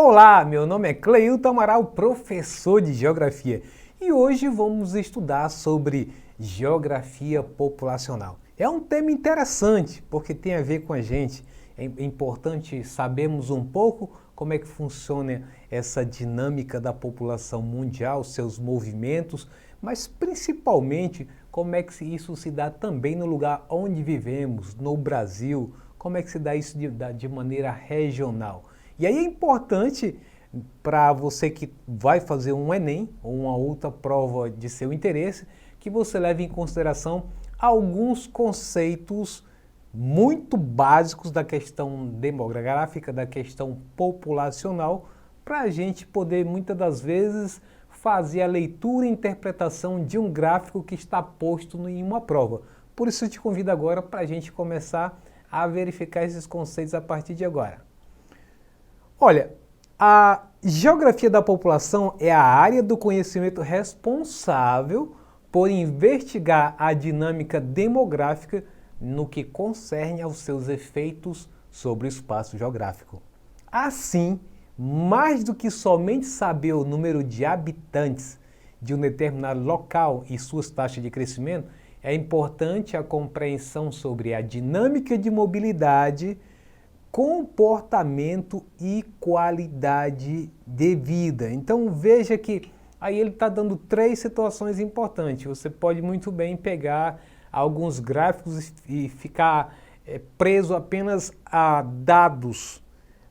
Olá, meu nome é Cleilton Amaral, professor de Geografia, e hoje vamos estudar sobre Geografia Populacional. É um tema interessante, porque tem a ver com a gente. É importante sabermos um pouco como é que funciona essa dinâmica da população mundial, seus movimentos, mas principalmente como é que isso se dá também no lugar onde vivemos, no Brasil, como é que se dá isso de maneira regional. E aí é importante para você que vai fazer um Enem ou uma outra prova de seu interesse, que você leve em consideração alguns conceitos muito básicos da questão demográfica, da questão populacional, para a gente poder muitas das vezes fazer a leitura e interpretação de um gráfico que está posto em uma prova. Por isso eu te convido agora para a gente começar a verificar esses conceitos a partir de agora. Olha, a geografia da população é a área do conhecimento responsável por investigar a dinâmica demográfica no que concerne aos seus efeitos sobre o espaço geográfico. Assim, mais do que somente saber o número de habitantes de um determinado local e suas taxas de crescimento, é importante a compreensão sobre a dinâmica de mobilidade, comportamento e qualidade de vida. Então veja que aí ele está dando três situações importantes. Você pode muito bem pegar alguns gráficos e ficar preso apenas a dados,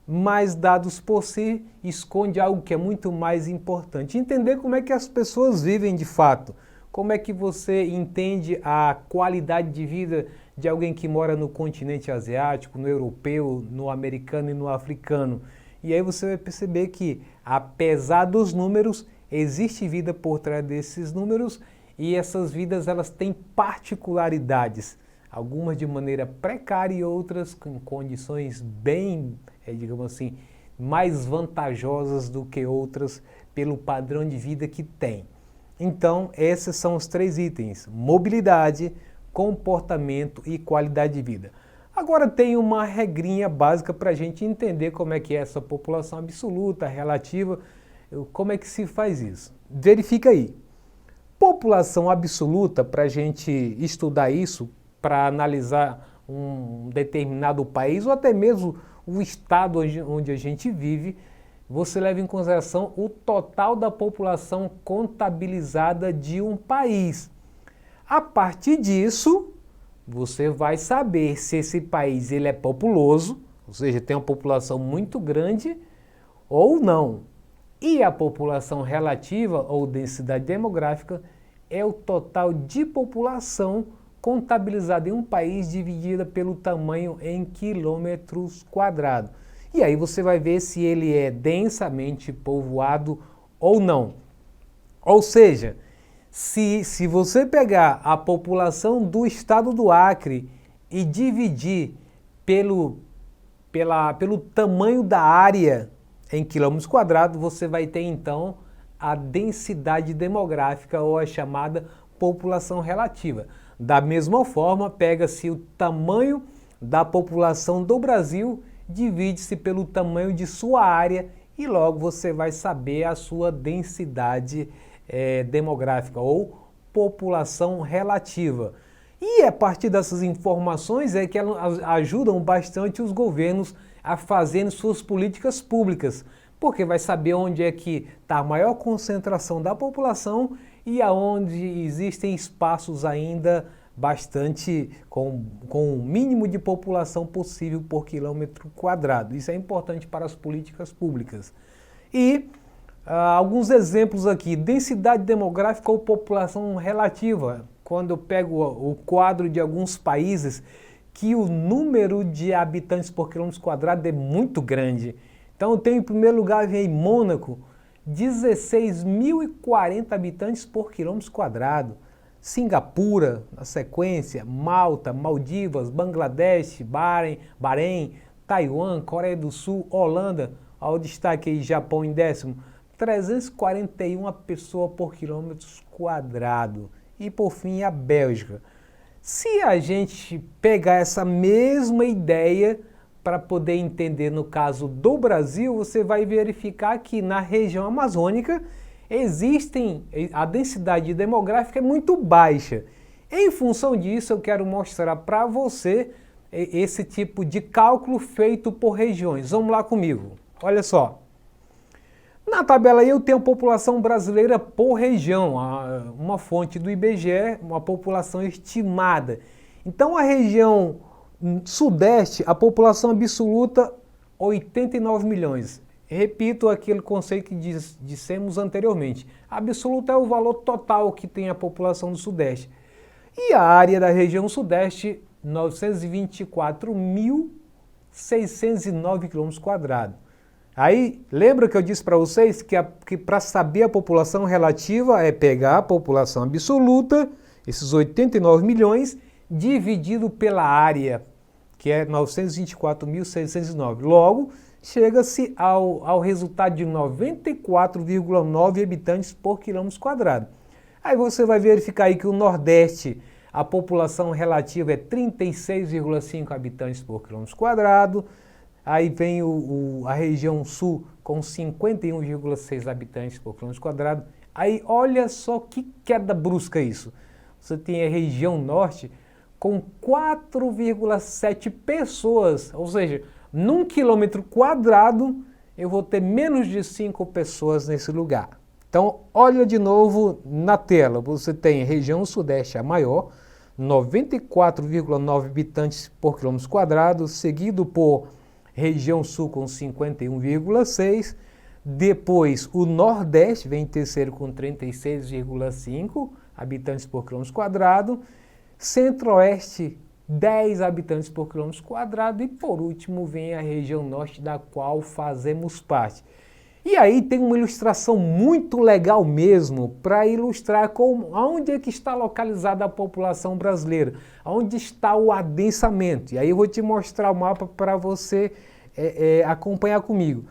mas dados por si esconde algo que é muito mais importante. Entender como é que as pessoas vivem de fato. Como é que você entende a qualidade de vida de alguém que mora no continente asiático, no europeu, no americano e no africano? E aí você vai perceber que, apesar dos números, existe vida por trás desses números e essas vidas elas têm particularidades, algumas de maneira precária e outras com condições bem, digamos assim, mais vantajosas do que outras pelo padrão de vida que tem. Então, esses são os três itens: mobilidade, comportamento e qualidade de vida. Agora tem uma regrinha básica para a gente entender como é que é essa população absoluta, relativa, como é que se faz isso. Verifica aí. População absoluta, para a gente estudar isso, para analisar um determinado país ou até mesmo o estado onde a gente vive, você leva em consideração o total da população contabilizada de um país. A partir disso, você vai saber se esse país ele é populoso, ou seja, tem uma população muito grande ou não. E a população relativa ou densidade demográfica é o total de população contabilizada em um país dividida pelo tamanho em quilômetros quadrados. E aí você vai ver se ele é densamente povoado ou não. Ou seja, se você pegar a população do estado do Acre e dividir pelo tamanho da área em quilômetros quadrados, você vai ter então a densidade demográfica ou a chamada população relativa. Da mesma forma, pega-se o tamanho da população do Brasil, divide-se pelo tamanho de sua área e logo você vai saber a sua densidade demográfica ou população relativa. E a partir dessas informações é que elas ajudam bastante os governos a fazerem suas políticas públicas, porque vai saber onde é que está a maior concentração da população e aonde existem espaços ainda bastante com o mínimo de população possível por quilômetro quadrado. Isso é importante para as políticas públicas. E alguns exemplos aqui: densidade demográfica ou população relativa. Quando eu pego o quadro de alguns países que o número de habitantes por quilômetro quadrado é muito grande. Então eu tenho em primeiro lugar vem Mônaco, 16.040 habitantes por quilômetro quadrado. Singapura, na sequência, Malta, Maldivas, Bangladesh, Bahrein, Taiwan, Coreia do Sul, Holanda, ao destaque aí Japão em décimo, 341 pessoas por quilômetro quadrado. E por fim a Bélgica. Se a gente pegar essa mesma ideia para poder entender no caso do Brasil, você vai verificar que na região amazônica a densidade demográfica é muito baixa. Em função disso, eu quero mostrar para você esse tipo de cálculo feito por regiões. Vamos lá comigo. Olha só. Na tabela aí eu tenho a população brasileira por região, uma fonte do IBGE, uma população estimada. Então a região sudeste, a população absoluta, 89 milhões. Repito aquele conceito que dissemos anteriormente. Absoluto é o valor total que tem a população do sudeste. E a área da região sudeste, 924.609 km². Aí, lembra que eu disse para vocês que para saber a população relativa é pegar a população absoluta, esses 89 milhões, dividido pela área, que é 924.609. Logo, chega-se ao resultado de 94,9 habitantes por quilômetro². Aí você vai verificar aí que o Nordeste, a população relativa é 36,5 habitantes por quilômetro². Aí vem a região Sul com 51,6 habitantes por quilômetro². Aí olha só que queda brusca isso. Você tem a região Norte com 4,7 pessoas, ou seja, num quilômetro² eu vou ter menos de 5 pessoas nesse lugar. Então, olha de novo na tela, você tem a região Sudeste a maior, 94,9 habitantes por quilômetro², seguido por região Sul com 51,6, depois o Nordeste vem em terceiro com 36,5 habitantes por quilômetro², Centro-Oeste 10 habitantes por quilômetro² e por último vem a região Norte da qual fazemos parte. E aí tem uma ilustração muito legal mesmo para ilustrar onde é que está localizada a população brasileira, onde está o adensamento. E aí eu vou te mostrar o mapa para você acompanhar comigo.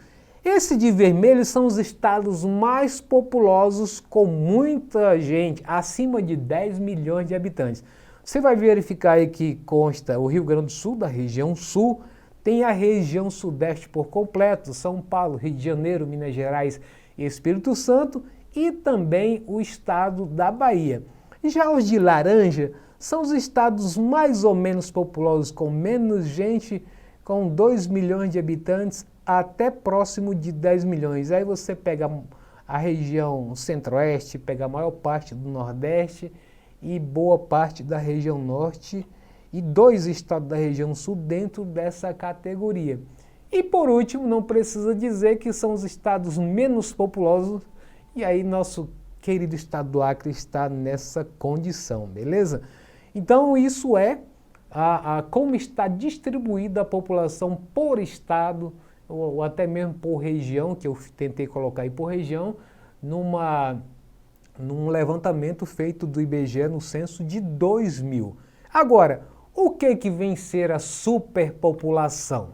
Esse de vermelho são os estados mais populosos com muita gente, acima de 10 milhões de habitantes. Você vai verificar aí que consta o Rio Grande do Sul, da região Sul, tem a região Sudeste por completo, São Paulo, Rio de Janeiro, Minas Gerais e Espírito Santo, e também o estado da Bahia. Já os de laranja são os estados mais ou menos populosos, com menos gente, com 2 milhões de habitantes, até próximo de 10 milhões. Aí você pega a região Centro-Oeste, pega a maior parte do Nordeste e boa parte da região Norte, e 2 estados da região Sul dentro dessa categoria. E por último, não precisa dizer que são os estados menos populosos, e aí nosso querido estado do Acre está nessa condição, beleza? Então isso é como está distribuída a população por estado, ou até mesmo por região, que eu tentei colocar aí por região, num levantamento feito do IBGE no censo de 2000. Agora, o que vem ser a superpopulação?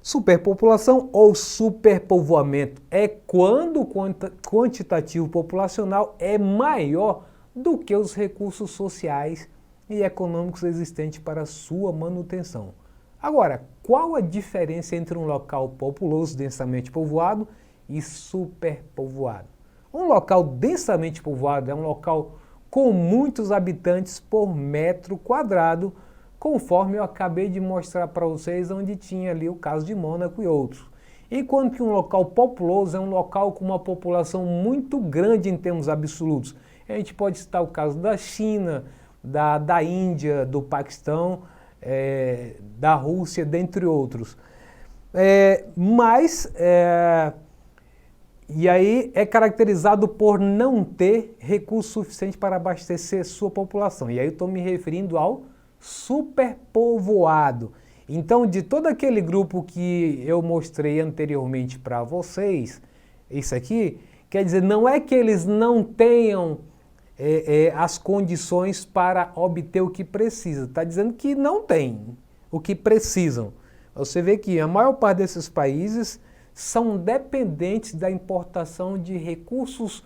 Superpopulação ou superpovoamento é quando o quantitativo populacional é maior do que os recursos sociais e econômicos existentes para sua manutenção. Agora, qual a diferença entre um local populoso, densamente povoado, e superpovoado? Um local densamente povoado é um local com muitos habitantes por metro quadrado, conforme eu acabei de mostrar para vocês, onde tinha ali o caso de Mônaco e outros. Enquanto que um local populoso é um local com uma população muito grande em termos absolutos. A gente pode citar o caso da China, da Índia, do Paquistão, da Rússia, dentre outros. E aí é caracterizado por não ter recurso suficiente para abastecer sua população. E aí eu estou me referindo ao superpovoado. Então, de todo aquele grupo que eu mostrei anteriormente para vocês, isso aqui, quer dizer, não é que eles não tenham as condições para obter o que precisa. Está dizendo que não tem o que precisam. Você vê que a maior parte desses países são dependentes da importação de recursos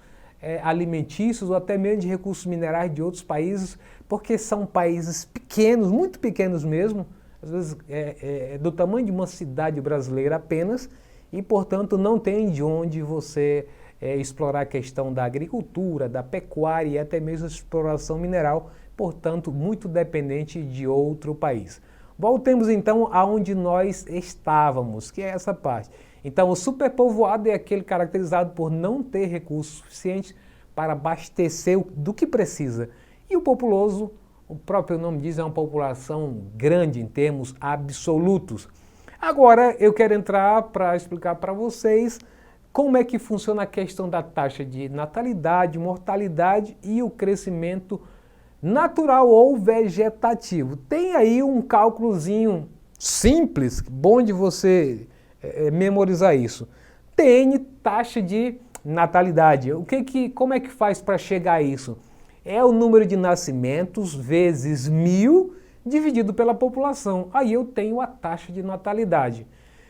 alimentícios ou até mesmo de recursos minerais de outros países, porque são países pequenos, muito pequenos mesmo, às vezes é do tamanho de uma cidade brasileira apenas, e, portanto, não tem de onde você explorar a questão da agricultura, da pecuária e até mesmo a exploração mineral, portanto, muito dependente de outro país. Voltemos então aonde nós estávamos, que é essa parte. Então, o superpovoado é aquele caracterizado por não ter recursos suficientes para abastecer do que precisa. E o populoso, o próprio nome diz, é uma população grande em termos absolutos. Agora, eu quero entrar para explicar para vocês como é que funciona a questão da taxa de natalidade, mortalidade e o crescimento natural ou vegetativo. Tem aí um cálculozinho simples, bom de você memorizar isso. Tem taxa de natalidade. Como é que faz para chegar a isso? É o número de nascimentos vezes 1000 dividido pela população. Aí eu tenho a taxa de natalidade.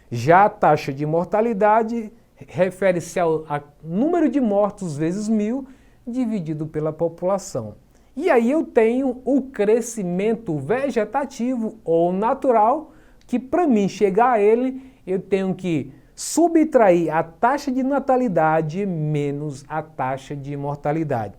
Já a taxa de mortalidade refere-se ao número de mortos vezes 1000 dividido pela população. E aí eu tenho o crescimento vegetativo ou natural, que para mim chegar a ele, eu tenho que subtrair a taxa de natalidade menos a taxa de mortalidade.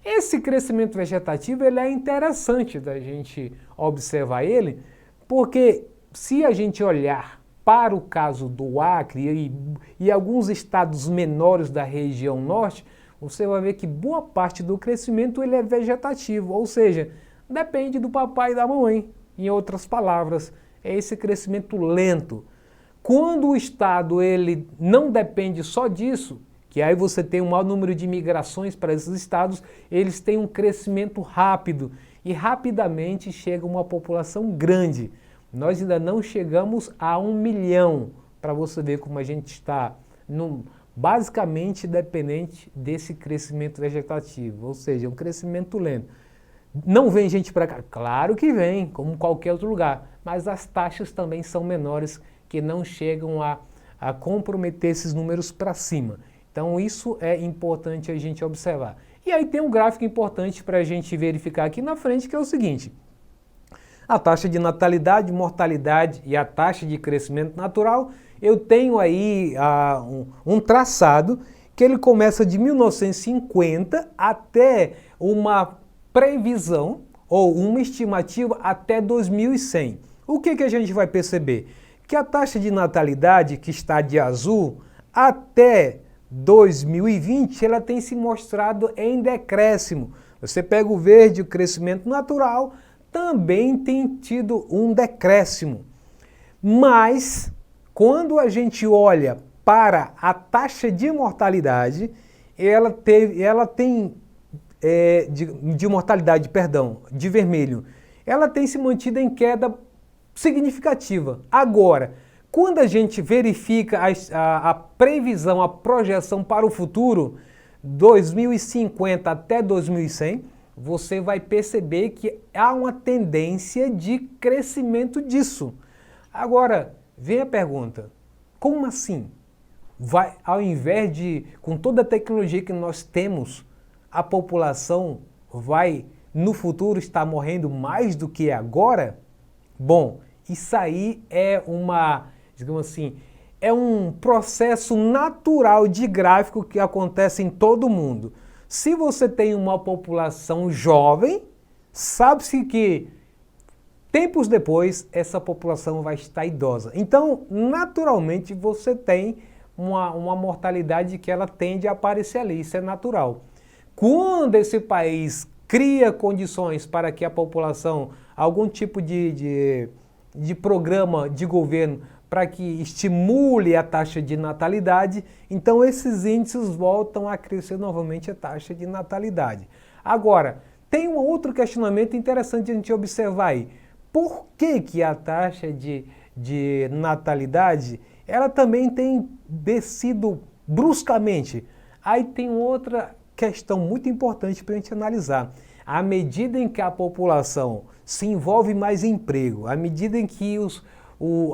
Esse crescimento vegetativo ele é interessante da gente observar ele, porque se a gente olhar para o caso do Acre e alguns estados menores da região norte, você vai ver que boa parte do crescimento ele é vegetativo, ou seja, depende do papai e da mamãe. Em outras palavras, é esse crescimento lento. Quando o estado ele não depende só disso, que aí você tem um maior número de migrações para esses estados, eles têm um crescimento rápido e rapidamente chega uma população grande. Nós ainda não chegamos a 1 milhão, para você ver como a gente está basicamente dependente desse crescimento vegetativo, ou seja, um crescimento lento. Não vem gente para cá? Claro que vem, como qualquer outro lugar, mas as taxas também são menores, que não chegam a comprometer esses números para cima. Então isso é importante a gente observar. E aí tem um gráfico importante para a gente verificar aqui na frente, que é o seguinte: a taxa de natalidade, mortalidade e a taxa de crescimento natural. Eu tenho aí um traçado que ele começa de 1950 até uma previsão ou uma estimativa até 2100. O que a gente vai perceber? Que a taxa de natalidade, que está de azul, até 2020, ela tem se mostrado em decréscimo. Você pega o verde, o crescimento natural, também tem tido um decréscimo. Mas, quando a gente olha para a taxa de mortalidade, de mortalidade, perdão, de vermelho, ela tem se mantido em queda significativa. Agora, quando a gente verifica a previsão, a projeção para o futuro, 2050 até 2100, você vai perceber que há uma tendência de crescimento disso. Agora, vem a pergunta, como assim? Ao invés de, com toda a tecnologia que nós temos, a população vai, no futuro, estar morrendo mais do que agora? Bom, isso aí é digamos assim, é um processo natural de gráfico que acontece em todo mundo. Se você tem uma população jovem, sabe-se que tempos depois essa população vai estar idosa. Então, naturalmente, você tem uma mortalidade que ela tende a aparecer ali, isso é natural. Quando esse país cria condições para que a população, algum tipo de programa de governo para que estimule a taxa de natalidade, então esses índices voltam a crescer novamente a taxa de natalidade. Agora, tem um outro questionamento interessante a gente observar aí. Por que a taxa de natalidade ela também tem descido bruscamente? Aí tem outra questão muito importante para a gente analisar. À medida em que a população se envolve mais em emprego, à medida em que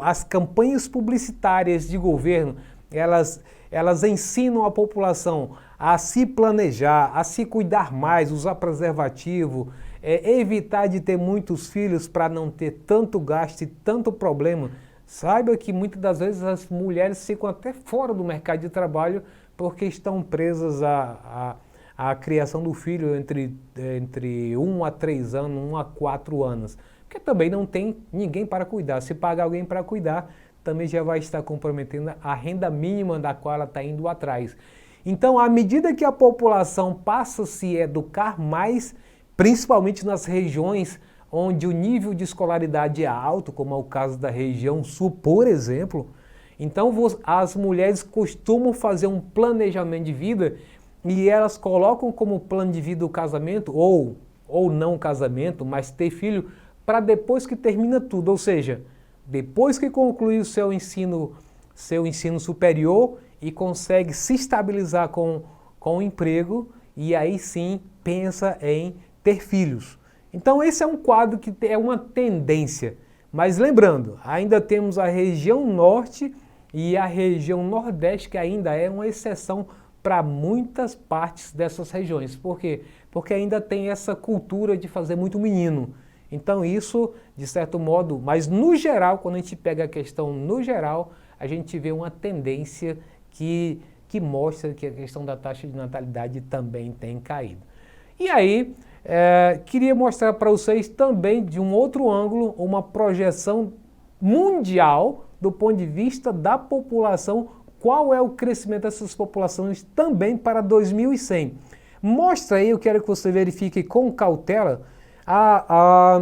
as campanhas publicitárias de governo, elas ensinam a população a se planejar, a se cuidar mais, usar preservativo, evitar de ter muitos filhos para não ter tanto gasto e tanto problema. Saiba que muitas das vezes as mulheres ficam até fora do mercado de trabalho porque estão presas à criação do filho entre 1 a 3 anos, 1 a 4 anos. Porque também não tem ninguém para cuidar. Se pagar alguém para cuidar, também já vai estar comprometendo a renda mínima da qual ela está indo atrás. Então, à medida que a população passa a se educar mais, principalmente nas regiões onde o nível de escolaridade é alto, como é o caso da região sul, por exemplo, então as mulheres costumam fazer um planejamento de vida e elas colocam como plano de vida o casamento, ou não casamento, mas ter filho, para depois que termina tudo, ou seja, depois que conclui o seu ensino superior e consegue se estabilizar com o emprego, e aí sim pensa em ter filhos. Então esse é um quadro que é uma tendência, mas lembrando, ainda temos a região norte e a região nordeste que ainda é uma exceção para muitas partes dessas regiões. Por quê? Porque ainda tem essa cultura de fazer muito menino. Então isso, de certo modo, mas no geral, quando a gente pega a questão no geral, a gente vê uma tendência que mostra que a questão da taxa de natalidade também tem caído. E aí, queria mostrar para vocês também, de um outro ângulo, uma projeção mundial do ponto de vista da população, qual é o crescimento dessas populações também para 2100. Mostra aí, eu quero que você verifique com cautela, a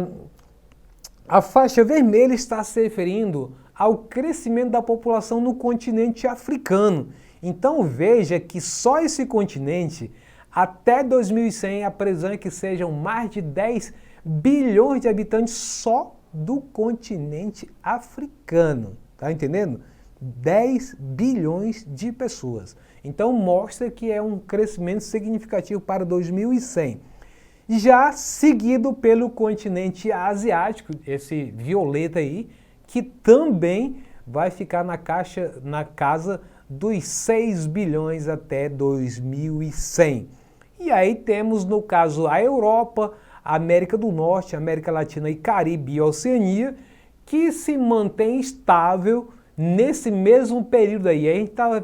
faixa vermelha está se referindo ao crescimento da população no continente africano. Então veja que só esse continente, até 2100, a previsão é que sejam mais de 10 bilhões de habitantes só do continente africano. Tá entendendo? 10 bilhões de pessoas. Então mostra que é um crescimento significativo para 2100. Já seguido pelo continente asiático, esse violeta aí, que também vai ficar na casa dos 6 bilhões até 2100. E aí temos, no caso, a Europa, a América do Norte, a América Latina e Caribe e Oceania, que se mantém estável nesse mesmo período aí. A gente está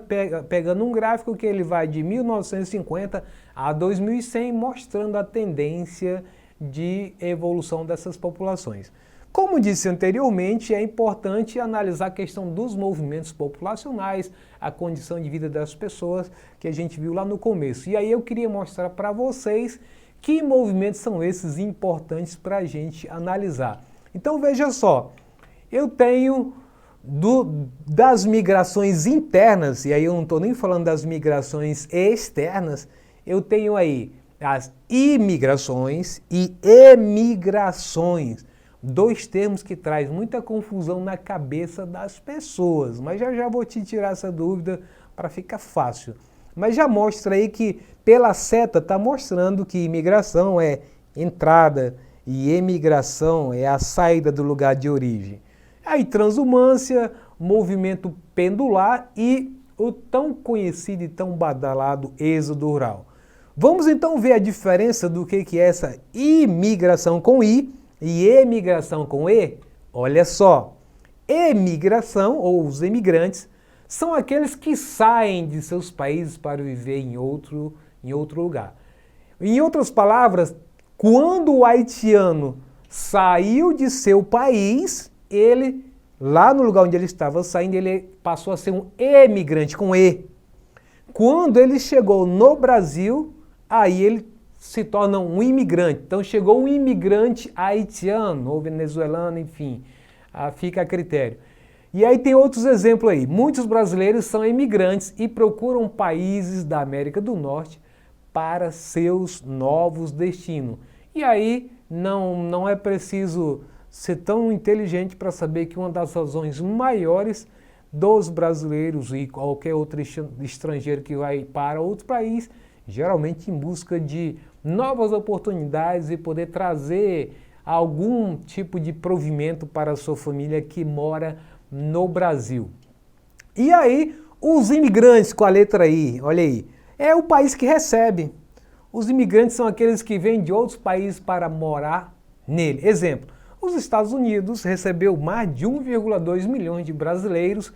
pegando um gráfico que ele vai de 1950 a 2100, mostrando a tendência de evolução dessas populações. Como disse anteriormente, é importante analisar a questão dos movimentos populacionais, a condição de vida das pessoas que a gente viu lá no começo. E aí eu queria mostrar para vocês que movimentos são esses importantes para a gente analisar. Então veja só, eu tenho das migrações internas, e aí eu não estou nem falando das migrações externas, eu tenho aí as imigrações e emigrações. Dois termos que traz muita confusão na cabeça das pessoas, mas já vou te tirar essa dúvida para ficar fácil. Mas já mostra aí que pela seta está mostrando que imigração é entrada e emigração é a saída do lugar de origem. Aí transumância, movimento pendular e o tão conhecido e tão badalado êxodo rural. Vamos então ver a diferença do que é essa imigração com I e emigração com E. Olha só, emigração ou os emigrantes são aqueles que saem de seus países para viver em outro lugar. Em outras palavras, quando o haitiano saiu de seu país, ele, lá no lugar onde ele estava saindo, ele passou a ser um emigrante com E. Quando ele chegou no Brasil, aí ele se torna um imigrante. Então chegou um imigrante haitiano ou venezuelano, enfim, fica a critério. E aí tem outros exemplos aí. Muitos brasileiros são imigrantes e procuram países da América do Norte para seus novos destinos. E aí não é preciso ser tão inteligente para saber que uma das razões maiores dos brasileiros e qualquer outro estrangeiro que vai para outro país, geralmente em busca de novas oportunidades e poder trazer algum tipo de provimento para a sua família que mora no Brasil. E aí, os imigrantes com a letra I, olha aí, é o país que recebe. Os imigrantes são aqueles que vêm de outros países para morar nele. Exemplo, os Estados Unidos recebeu mais de 1,2 milhões de brasileiros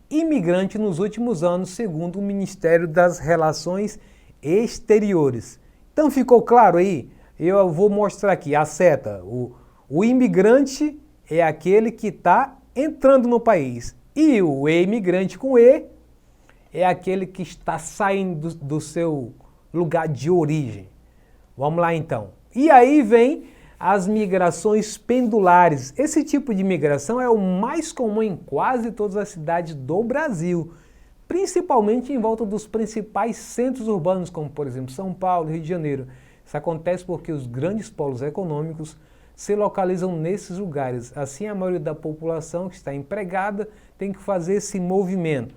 imigrantes nos últimos anos, segundo o Ministério das Relações Exteriores. Então ficou claro aí? Eu vou mostrar aqui a seta. O imigrante é aquele que está entrando no país. E o imigrante com E é aquele que está saindo do seu lugar de origem. Vamos lá então. E aí vem as migrações pendulares. Esse tipo de migração é o mais comum em quase todas as cidades do Brasil, principalmente em volta dos principais centros urbanos, como por exemplo São Paulo, Rio de Janeiro. Isso acontece porque os grandes polos econômicos se localizam nesses lugares. Assim, a maioria da população que está empregada tem que fazer esse movimento.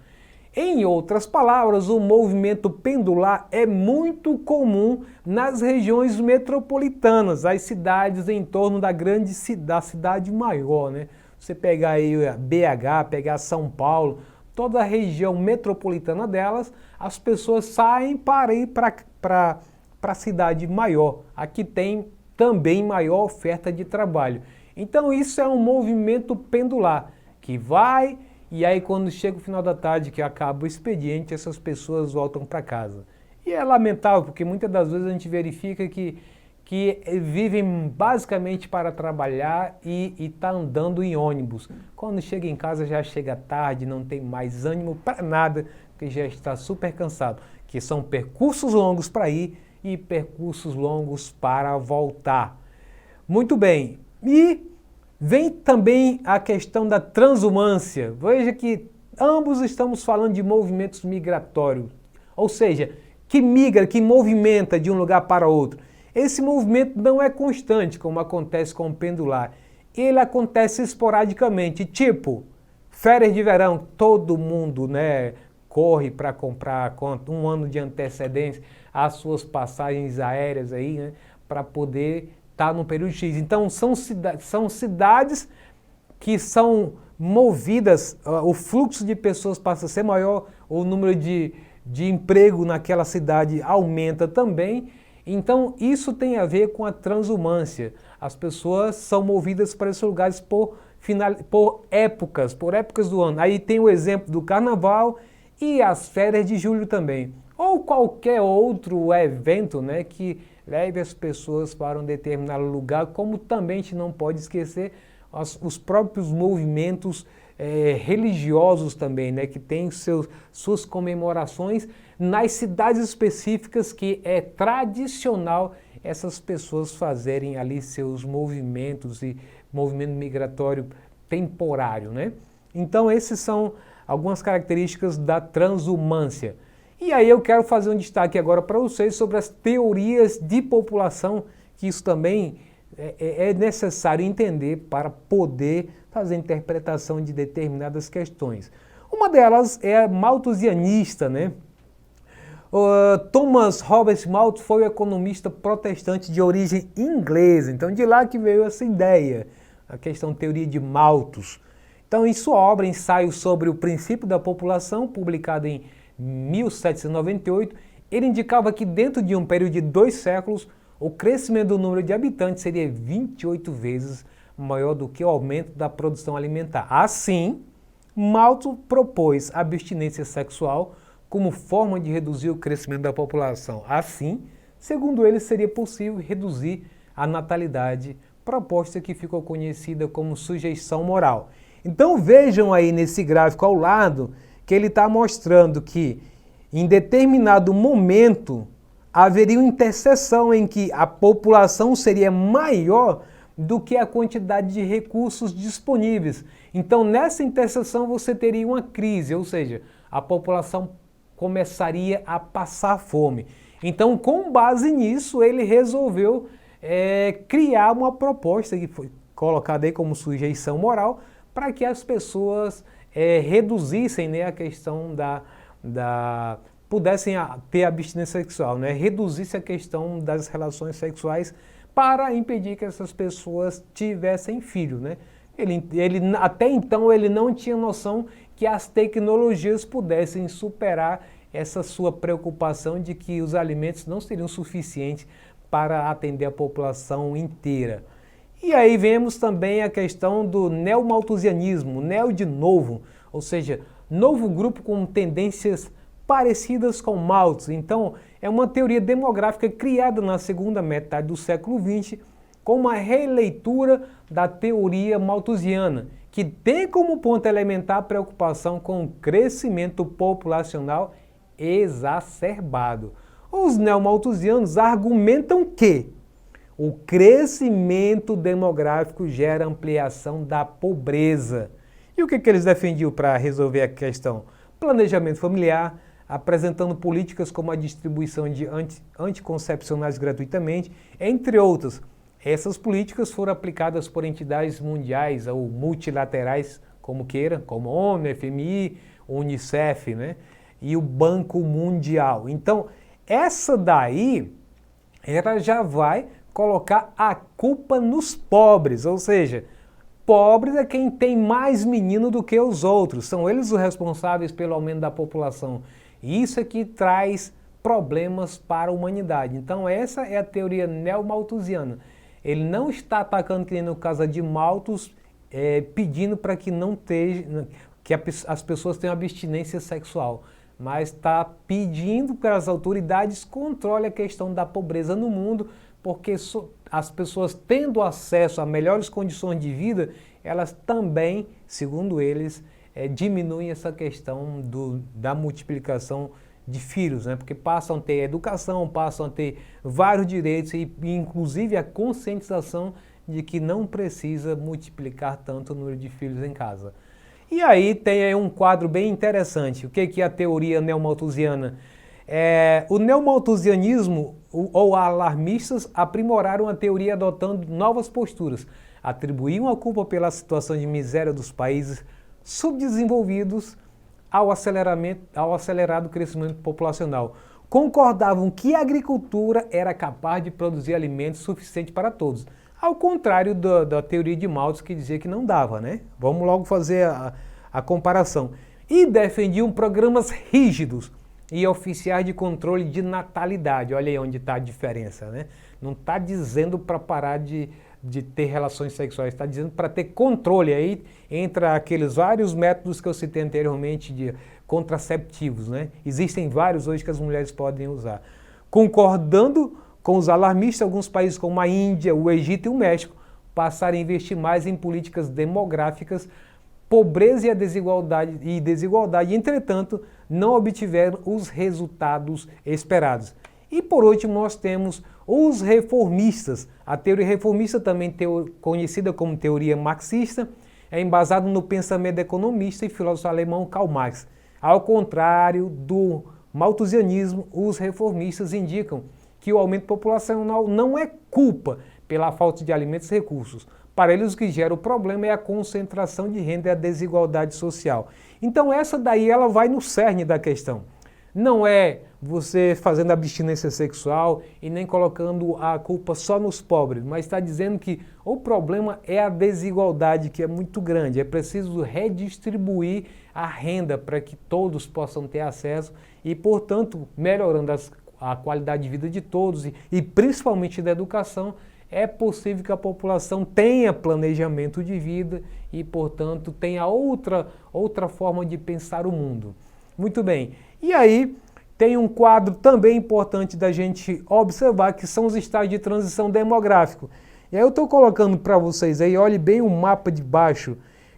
Em outras palavras, o movimento pendular é muito comum nas regiões metropolitanas, as cidades em torno da cidade maior, né? Você pegar aí BH, pegar São Paulo, toda a região metropolitana delas, as pessoas saem para ir para a cidade maior. Aqui tem também maior oferta de trabalho. Então isso é um movimento pendular, que vai e aí quando chega o final da tarde, que acaba o expediente, essas pessoas voltam para casa. E é lamentável, porque muitas das vezes a gente verifica que vivem basicamente para trabalhar e está andando em ônibus. Quando chega em casa já chega tarde, não tem mais ânimo para nada, porque já está super cansado. Que são percursos longos para ir e percursos longos para voltar. Muito bem. E vem também a questão da transumância. Veja que ambos estamos falando de movimentos migratórios, ou seja, que migra, que movimenta de um lugar para outro. Esse movimento não é constante, como acontece com o pendular. Ele acontece esporadicamente, tipo férias de verão, todo mundo, né, corre para comprar com um ano de antecedência as suas passagens aéreas aí, né, para poder estar no período X. Então são cidades que são movidas, o fluxo de pessoas passa a ser maior, o número de emprego naquela cidade aumenta também. Então isso tem a ver com a transumância. As pessoas são movidas para esses lugares por épocas do ano. Aí tem o exemplo do carnaval e as férias de julho também. Ou qualquer outro evento, né, que leve as pessoas para um determinado lugar, como também a gente não pode esquecer os próprios movimentos religiosos também, né, que têm suas comemorações nas cidades específicas que é tradicional essas pessoas fazerem ali seus movimentos e movimento migratório temporário, né? Então esses são algumas características da transumância. E aí eu quero fazer um destaque agora para vocês sobre as teorias de população, que isso também é necessário entender para poder fazer interpretação de determinadas questões. Uma delas é a malthusianista, né? Thomas Robert Malthus foi um economista protestante de origem inglesa, então de lá que veio essa ideia, a questão teoria de Malthus. Então em sua obra Ensaio sobre o Princípio da População, publicada em 1798, ele indicava que dentro de um período de 2 séculos, o crescimento do número de habitantes seria 28 vezes maior do que o aumento da produção alimentar. Assim, Malthus propôs a abstinência sexual como forma de reduzir o crescimento da população. Assim, segundo ele, seria possível reduzir a natalidade, proposta que ficou conhecida como sujeição moral. Então vejam aí nesse gráfico ao lado que ele está mostrando que em determinado momento haveria uma interseção em que a população seria maior do que a quantidade de recursos disponíveis. Então nessa interseção você teria uma crise, ou seja, a população começaria a passar fome. Então com base nisso ele resolveu criar uma proposta que foi colocada aí como sujeição moral para que as pessoas reduzissem, né, a questão pudessem ter abstinência sexual, né, reduzisse a questão das relações sexuais para impedir que essas pessoas tivessem filhos, né. Até então ele não tinha noção que as tecnologias pudessem superar essa sua preocupação de que os alimentos não seriam suficientes para atender a população inteira. E aí vemos também a questão do neomalthusianismo, neo de novo, ou seja, novo grupo com tendências parecidas com Malthus. Então, é uma teoria demográfica criada na segunda metade do século XX com uma releitura da teoria malthusiana, que tem como ponto elementar a preocupação com o crescimento populacional exacerbado. Os neomalthusianos argumentam que o crescimento demográfico gera ampliação da pobreza. E o que eles defendiam para resolver a questão? Planejamento familiar, apresentando políticas como a distribuição de anticoncepcionais gratuitamente, entre outras. Essas políticas foram aplicadas por entidades mundiais ou multilaterais, como queira, como ONU, FMI, Unicef, né? E o Banco Mundial. Então, essa daí, ela já vai colocar a culpa nos pobres, ou seja, pobres é quem tem mais menino do que os outros, são eles os responsáveis pelo aumento da população. E isso é que traz problemas para a humanidade. Então essa é a teoria neomalthusiana. Ele não está atacando, que nem no caso de Malthus, pedindo para que não esteja, que as pessoas tenham abstinência sexual, mas está pedindo para as autoridades controlem a questão da pobreza no mundo, porque as pessoas tendo acesso a melhores condições de vida, elas também, segundo eles, diminuem essa questão da multiplicação de filhos, né? Porque passam a ter educação, passam a ter vários direitos e inclusive a conscientização de que não precisa multiplicar tanto o número de filhos em casa. E aí tem aí um quadro bem interessante. O que é a teoria neomalthusiana? O neomalthusianismo ou alarmistas aprimoraram a teoria adotando novas posturas, atribuíam a culpa pela situação de miséria dos países subdesenvolvidos ao acelerado crescimento populacional. Concordavam que a agricultura era capaz de produzir alimentos suficientes para todos, ao contrário da teoria de Malthus, que dizia que não dava, né? Vamos logo fazer a comparação. E defendiam programas rígidos e oficiais de controle de natalidade. Olha aí onde está a diferença, né? Não está dizendo para parar de ter relações sexuais, está dizendo para ter controle. Aí entre aqueles vários métodos que eu citei anteriormente de contraceptivos, né? Existem vários hoje que as mulheres podem usar. Concordando com os alarmistas, alguns países como a Índia, o Egito e o México passaram a investir mais em políticas demográficas, pobreza e desigualdade, entretanto, não obtiveram os resultados esperados. E por último, nós temos os reformistas. A teoria reformista, também conhecida como teoria marxista, é embasada no pensamento economista e filósofo alemão Karl Marx. Ao contrário do malthusianismo, os reformistas indicam que o aumento populacional não é culpa pela falta de alimentos e recursos. Para eles, o que gera o problema é a concentração de renda e a desigualdade social. Então essa daí ela vai no cerne da questão. Não é você fazendo abstinência sexual e nem colocando a culpa só nos pobres, mas está dizendo que o problema é a desigualdade, que é muito grande. É preciso redistribuir a renda para que todos possam ter acesso e, portanto, melhorando a qualidade de vida de todos e principalmente da educação, é possível que a população tenha planejamento de vida e, portanto, tenha outra forma de pensar o mundo. Muito bem. E aí tem um quadro também importante da gente observar, que são os estágios de transição demográfico. E aí eu estou colocando para vocês aí, olhe bem o mapa de baixo.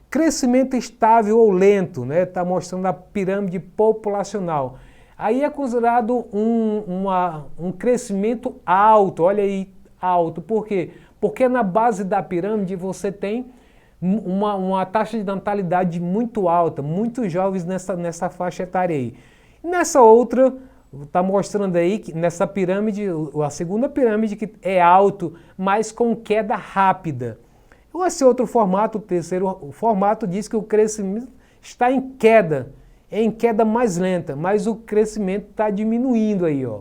Crescimento estável ou lento, né? Está mostrando a pirâmide populacional. Aí é considerado um crescimento alto, olha aí, alto. Por quê? Porque na base da pirâmide você tem uma taxa de natalidade muito alta, muitos jovens nessa faixa etária aí. Nessa outra, está mostrando aí que nessa pirâmide, a segunda pirâmide, que é alto, mas com queda rápida. Esse outro formato, o terceiro formato, diz que o crescimento está em queda mais lenta, mas o crescimento está diminuindo aí, ó.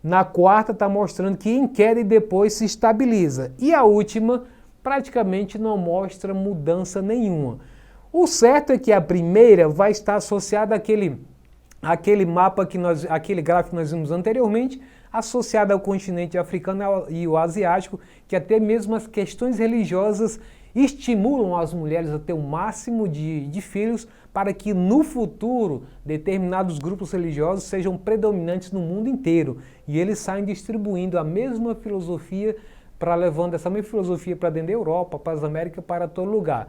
Na quarta, está mostrando que em queda e depois se estabiliza. E a última praticamente não mostra mudança nenhuma. O certo é que a primeira vai estar associada aquele aquele gráfico que nós vimos anteriormente, associado ao continente africano e o asiático, que até mesmo as questões religiosas estimulam as mulheres a ter o máximo de filhos para que no futuro determinados grupos religiosos sejam predominantes no mundo inteiro. E eles saem distribuindo a mesma filosofia, levando essa mesma filosofia para dentro da Europa, para as Américas, para todo lugar.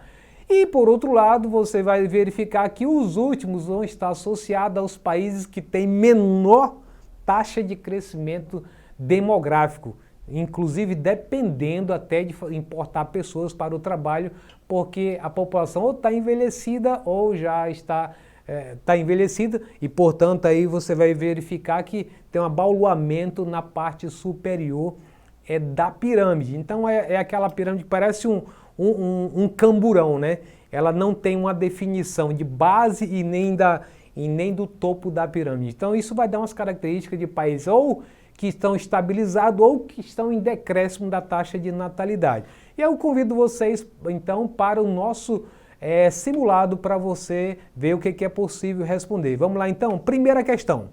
E por outro lado, você vai verificar que os últimos vão estar associados aos países que têm menor taxa de crescimento demográfico, inclusive dependendo até de importar pessoas para o trabalho, porque a população ou está envelhecida ou já está envelhecida e, portanto, aí você vai verificar que tem um abaulamento na parte superior da pirâmide. Então é aquela pirâmide que parece um camburão, né? Ela não tem uma definição de base e nem do topo da pirâmide. Então isso vai dar umas características de países ou que estão estabilizados ou que estão em decréscimo da taxa de natalidade. E eu convido vocês, então, para o nosso simulado para você ver o que é possível responder. Vamos lá, então? Primeira questão.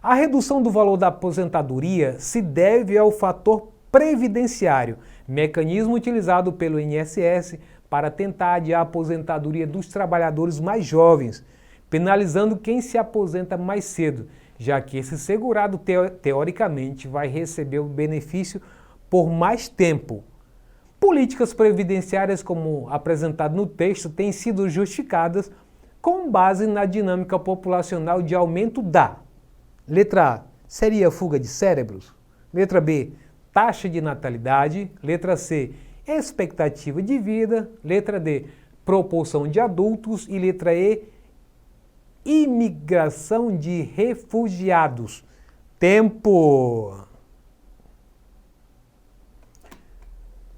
A redução do valor da aposentadoria se deve ao fator previdenciário, mecanismo utilizado pelo INSS para tentar adiar a aposentadoria dos trabalhadores mais jovens, penalizando quem se aposenta mais cedo, já que esse segurado teoricamente vai receber o benefício por mais tempo. Políticas previdenciárias, como apresentado no texto, têm sido justificadas com base na dinâmica populacional de aumento da letra A, seria fuga de cérebros. Letra B, taxa de natalidade. Letra C, expectativa de vida. Letra D, proporção de adultos. E letra E, imigração de refugiados. Tempo!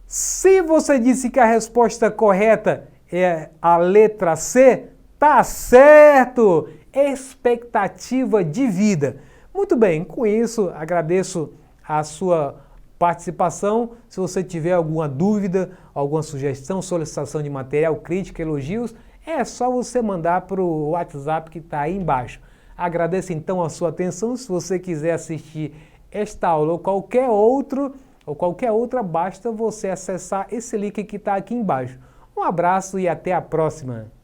Se você disse que a resposta correta é a letra C, tá certo! Expectativa de vida. Muito bem, com isso agradeço a sua participação. Se você tiver alguma dúvida, alguma sugestão, solicitação de material, crítica, elogios, é só você mandar para o WhatsApp que está aí embaixo. Agradeço então a sua atenção. Se você quiser assistir esta aula ou qualquer outra, basta você acessar esse link que está aqui embaixo. Um abraço e até a próxima!